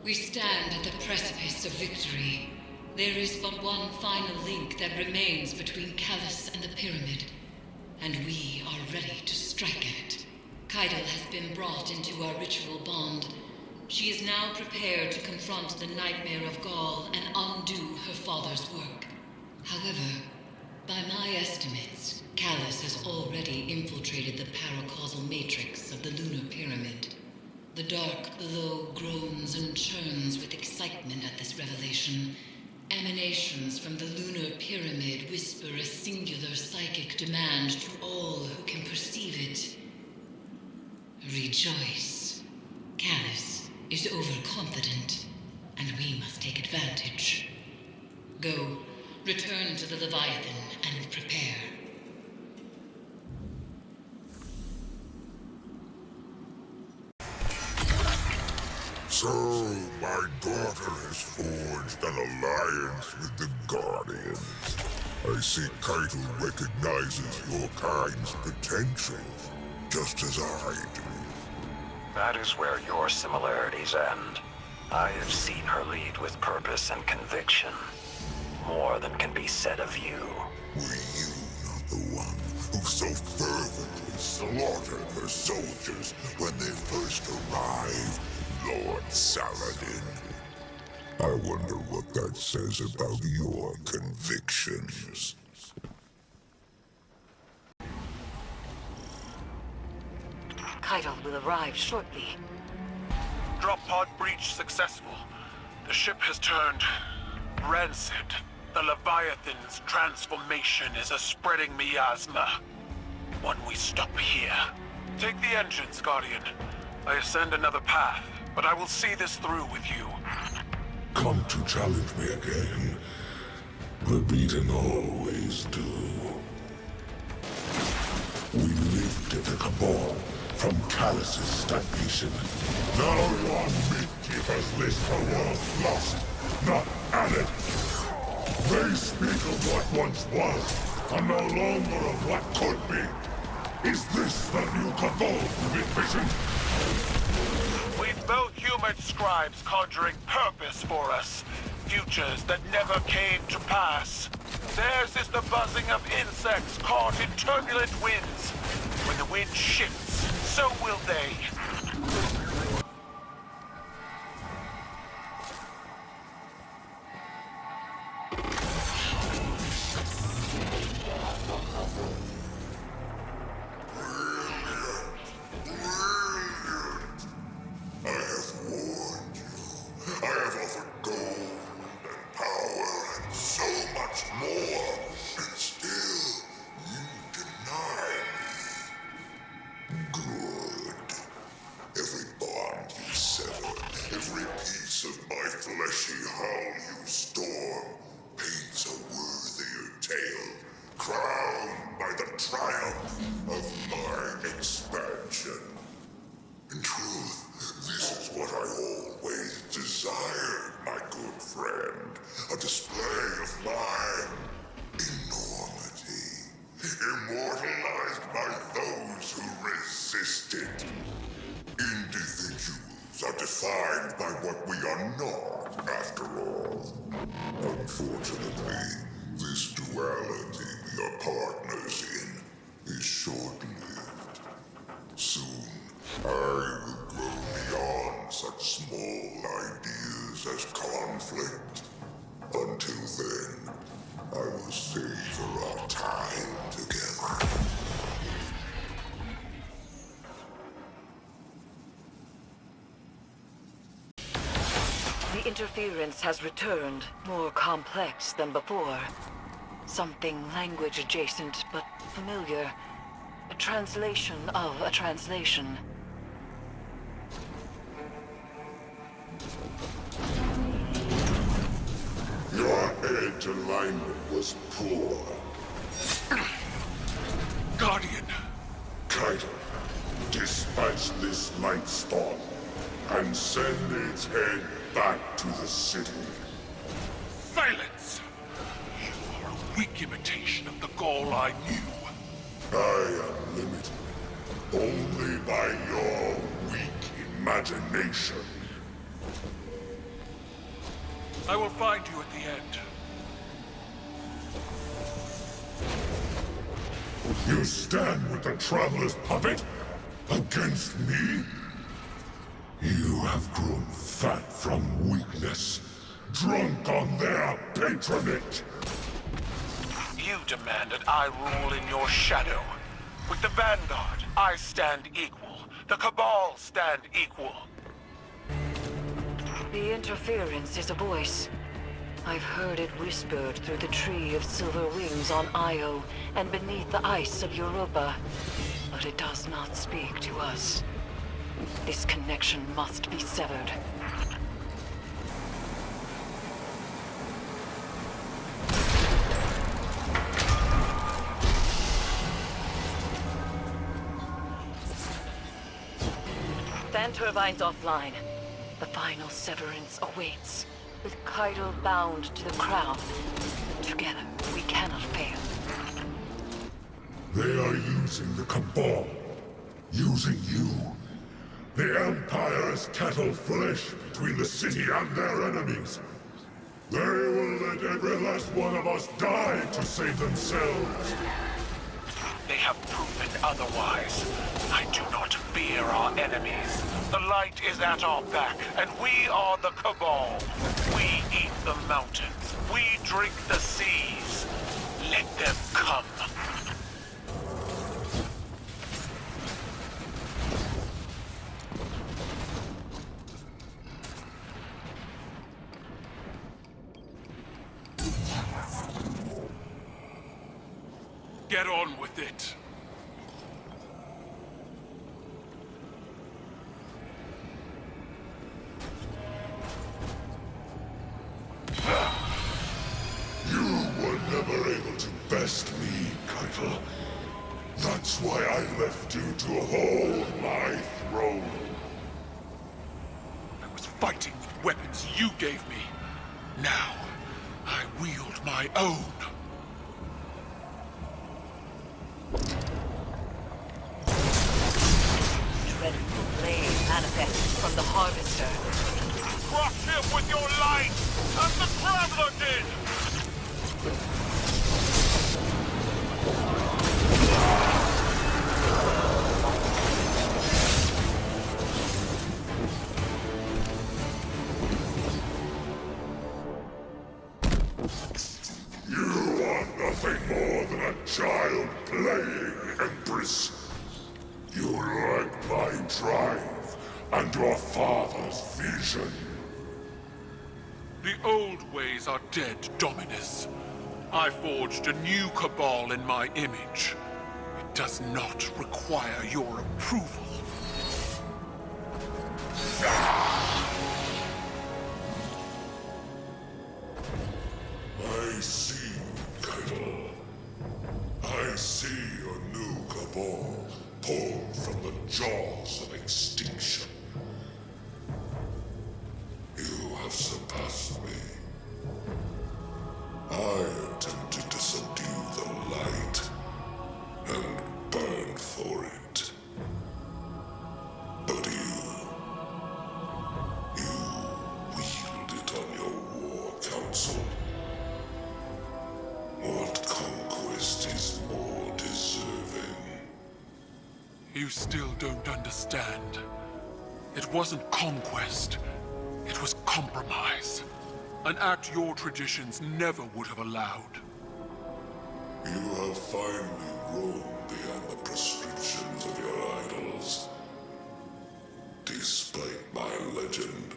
We stand at the precipice of victory. There is but one final link that remains between CALUS and the Pyramid, and we are ready to strike at it. Kaido has been brought into our ritual bond. She is now prepared to confront the nightmare of Gaul and undo her father's work. However, by my estimates, CALUS has already infiltrated the paracausal matrix of the lunar pyramid. The dark below groans and churns with excitement at this revelation. Emanations from the lunar pyramid whisper a singular psychic demand to all who can perceive it. Rejoice. CALUS is overconfident, and we must take advantage. Go, return to the Leviathan and prepare. So, my daughter has forged an alliance with the Guardians. I see Kaito recognizes your kind's potential, just as I do. That is where your similarities end. I have seen her lead with purpose and conviction. More than can be said of you. Were you not the one who so fervently slaughtered her soldiers when they first arrived, Lord Saladin? I wonder what that says about your convictions. Kaido will arrive shortly. Drop pod breach successful. The ship has turned rancid. The Leviathan's transformation is a spreading miasma. When we stop here. Take the engines, Guardian. I ascend another path, but I will see this through with you. Come to challenge me again. The beaten always do. We lifted the Cabal from CALUS's stagnation. Now yon midkeepers list the world lost, not added. They speak of what once was, and no longer of what could be. Is this the new Cabal you envisioned? We've both human scribes conjuring purpose for us. Futures that never came to pass. Theirs is the buzzing of insects caught in turbulent winds. When the wind shifts, so will they. The interference has returned, more complex than before. Something language adjacent, but familiar. A translation of a translation. Your edge alignment was poor. Guardian! Kaito, dispatch this light storm and send its head back to the city. Silence! You are a weak imitation of the Gaul I knew. I am limited only by your weak imagination. I will find you at the end. You stand with the Traveler's puppet? Against me? You have grown fat from weakness, drunk on their patronage. You demanded I rule in your shadow. With the Vanguard, I stand equal. The Cabal stand equal. The interference is a voice. I've heard it whispered through the tree of silver wings on Io and beneath the ice of Europa. But it does not speak to us. This connection must be severed. Fan turbines offline. The final severance awaits. With Kaido bound to the crown, together we cannot fail. They are using the Cabal. Using you. The Empire is cattle flesh between the city and their enemies. They will let every last one of us die to save themselves. They have proven otherwise. I do not fear our enemies. The light is at our back, and we are the Cabal. We eat the mountains. We drink the seas. Let them come. Get on with it. You were never able to best me, Keitel. That's why I left you to hold my throne. I was fighting with weapons you gave me. Now, I wield my own. Dreadful blade manifests from the Harvester. Crush him with your light, as the Traveler did! You are nothing more than a child playing, Empress. You lack my drive and your father's vision. The old ways are dead, Dominus. I forged a new Cabal in my image. It does not require your approval. I see you, Keitel. I see your new Cabal pulled from the jaws of extinction. You have surpassed me. I attempted to subdue the light and burned for it. But you wield it on your war council. What conquest is more deserving? You still don't understand. It wasn't conquest. It was compromise. An act your traditions never would have allowed. You have finally grown beyond the prescriptions of your idols. Despite my legend,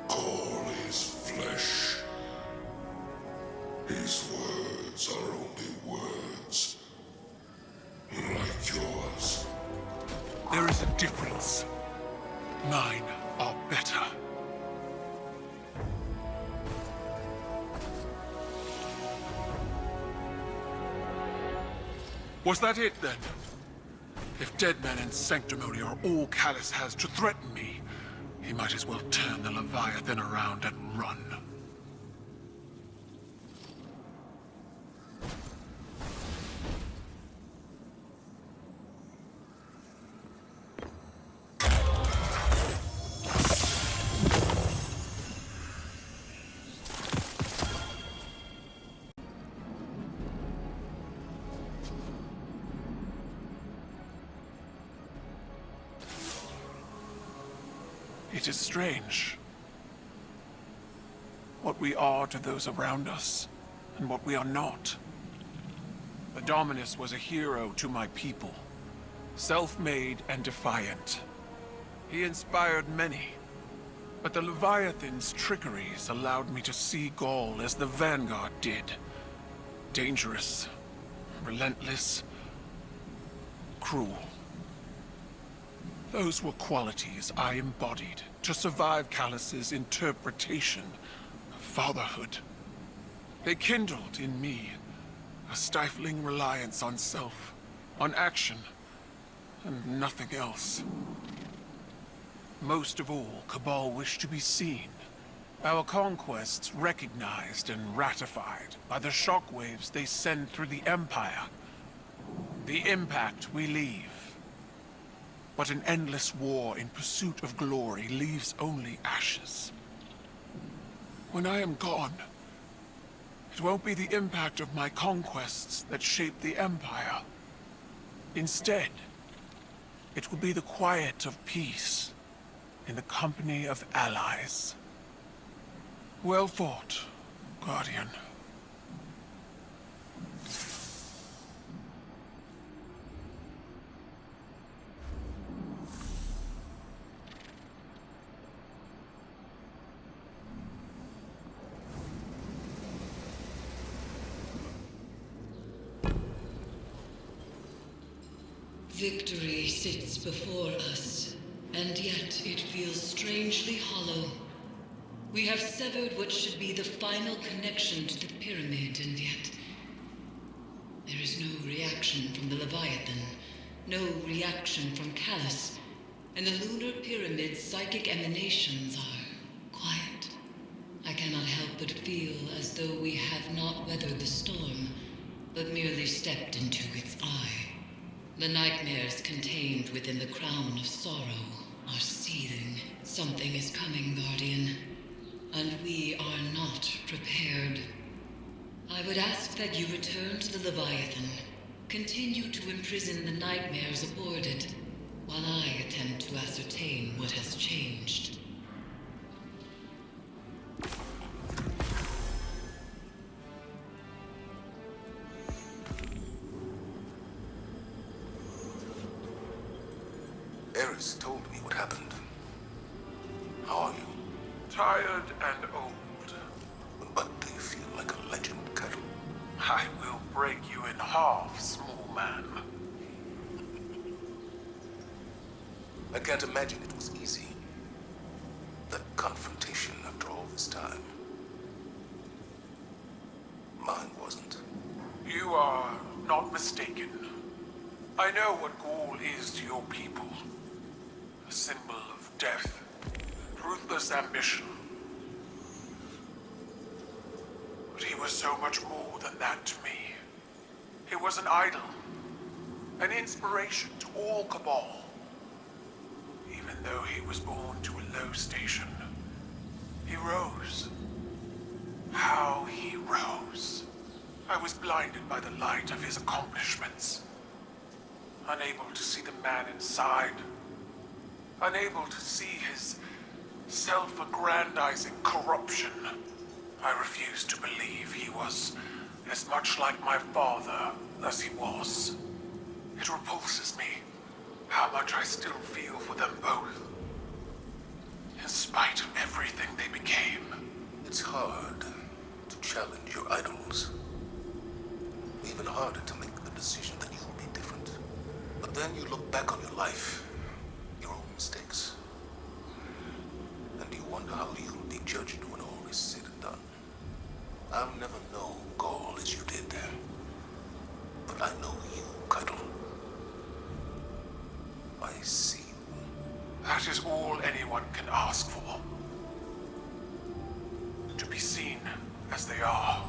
Call is flesh. His words are only words. Like yours. There is a difference. Mine are better. Was that it, then? If dead men and sanctimony are all Calus has to threaten me, he might as well turn the Leviathan around and run. It is strange. What we are to those around us, and what we are not. The Dominus was a hero to my people. Self-made and defiant. He inspired many. But the Leviathan's trickeries allowed me to see Gaul as the Vanguard did. Dangerous, relentless, cruel. Those were qualities I embodied to survive CALUS's interpretation of fatherhood. They kindled in me a stifling reliance on self, on action, and nothing else. Most of all, Cabal wished to be seen. Our conquests recognized and ratified by the shockwaves they send through the Empire. The impact we leave. But an endless war in pursuit of glory leaves only ashes. When I am gone, it won't be the impact of my conquests that shape the Empire. Instead, it will be the quiet of peace in the company of allies. Well fought, Guardian. Victory sits before us, and yet it feels strangely hollow. We have severed what should be the final connection to the pyramid, and yet there is no reaction from the Leviathan, no reaction from CALUS, and the lunar pyramid's psychic emanations are quiet. I cannot help but feel as though we have not weathered the storm, but merely stepped into its eye. The nightmares contained within the crown of sorrow are seething. Something is coming, Guardian, and we are not prepared. I would ask that you return to the Leviathan. Continue to imprison the nightmares aboard it, while I attempt to ascertain what has changed. Eris told me what happened. How are you? Tired and old. But do you feel like a legend, Kyle? I will break you in half, small man. I can't imagine it was easy. That confrontation after all this time. Mine wasn't. You are not mistaken. I know what Gaul is to your people. A symbol of death, ruthless ambition. But he was so much more than that to me. He was an idol, an inspiration to all Cabal. Even though he was born to a low station, he rose. How he rose. I was blinded by the light of his accomplishments. Unable to see the man inside. Unable to see his self-aggrandizing corruption. I refused to believe he was as much like my father as he was. It repulses me how much I still feel for them both. In spite of everything they became. It's hard to challenge your idols. Even harder to make the decision that you'll be different. But then you look back on your life, your own mistakes, and you wonder how you'll be judged when all is said and done. I'll never know Gaul as you did, but I know you, Keitel. I see you. That is all anyone can ask for. To be seen as they are.